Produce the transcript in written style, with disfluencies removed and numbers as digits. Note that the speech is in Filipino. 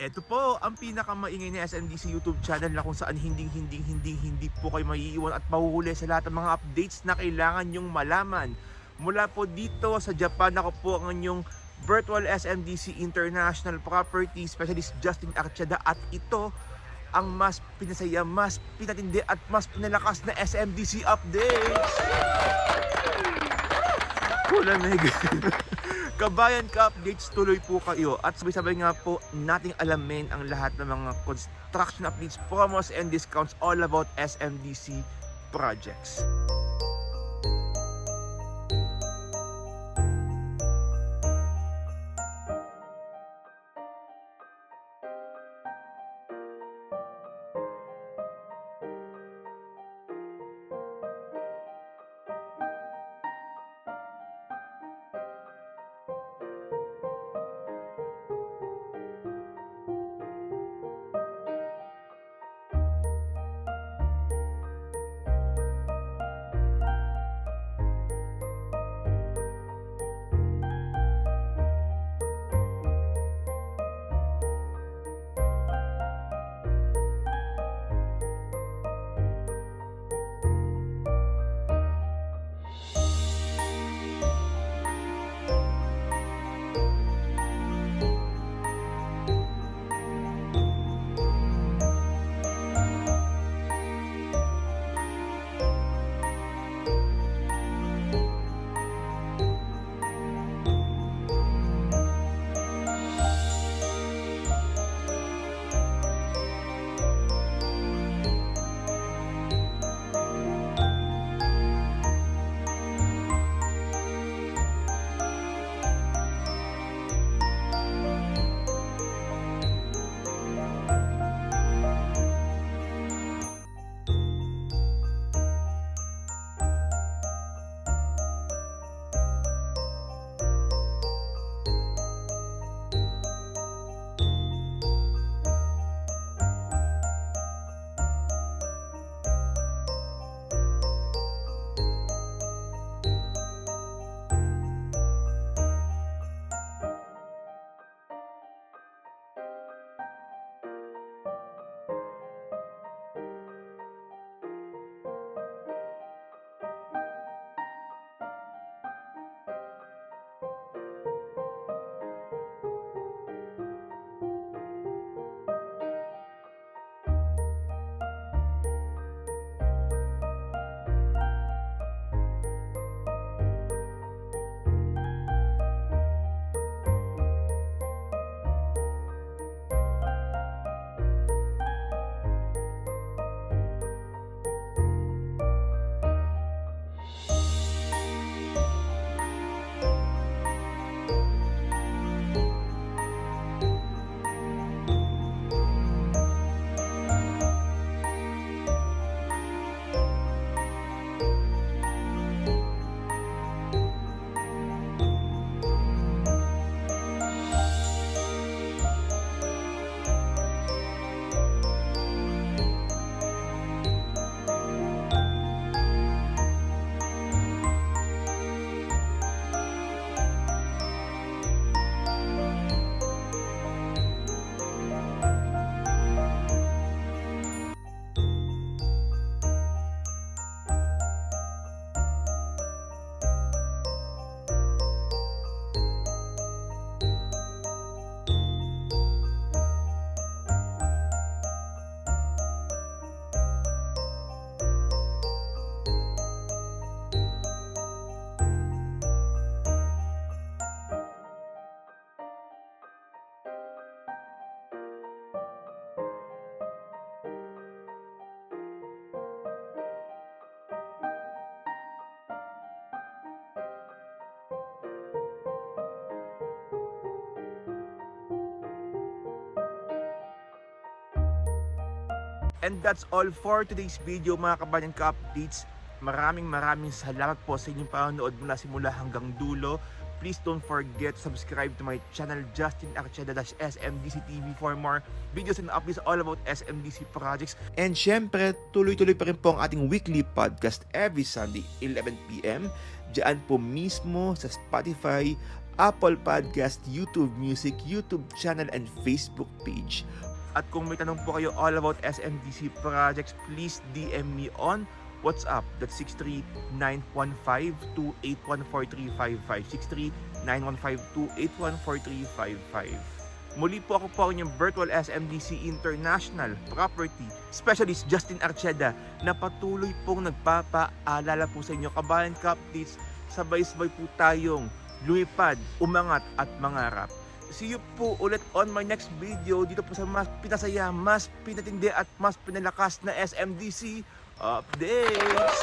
Ito po ang pinakamaingay na SMDC YouTube channel na kung saan hindi po kayo maiiwan at mahuhuli sa lahat ng mga updates na kailangan nyong malaman. Mula po dito sa Japan, ako po ang inyong virtual SMDC International Property Specialist Justin Archeda, at ito ang mas pinasaya, mas pinatindi at mas pinalakas na SMDC updates. Kulamig. Kabayan Ka Updates, tuloy po kayo at sabay-sabay nga po nating alamin ang lahat ng mga construction updates, promos and discounts all about SMDC projects. And that's all for today's video, mga Kabayan Ka Updates. Maraming salamat po sa inyong panonood mula simula hanggang dulo. Please don't forget to subscribe to my channel, Justin Archeda-SMDC TV, for more videos and updates all about SMDC projects. And syempre, tuloy-tuloy pa rin po ang ating weekly podcast every Sunday, 11 PM. Diyan po mismo sa Spotify, Apple Podcast, YouTube Music, YouTube channel, and Facebook page. At kung may tanong po kayo all about SMDC projects, please DM me on WhatsApp. That's 6391528143555. 6391528143555. Muli po ako po ang inyong virtual SMDC International Property Specialist Justin Archeda na patuloy pong nagpapaalala po sa inyo kabayan ka-updates, sabay-sabay po tayong lumipad, umangat at mangarap. See you po ulit on my next video dito po sa mas pinasaya, mas pinatindi at mas pinalakas na SMDC updates.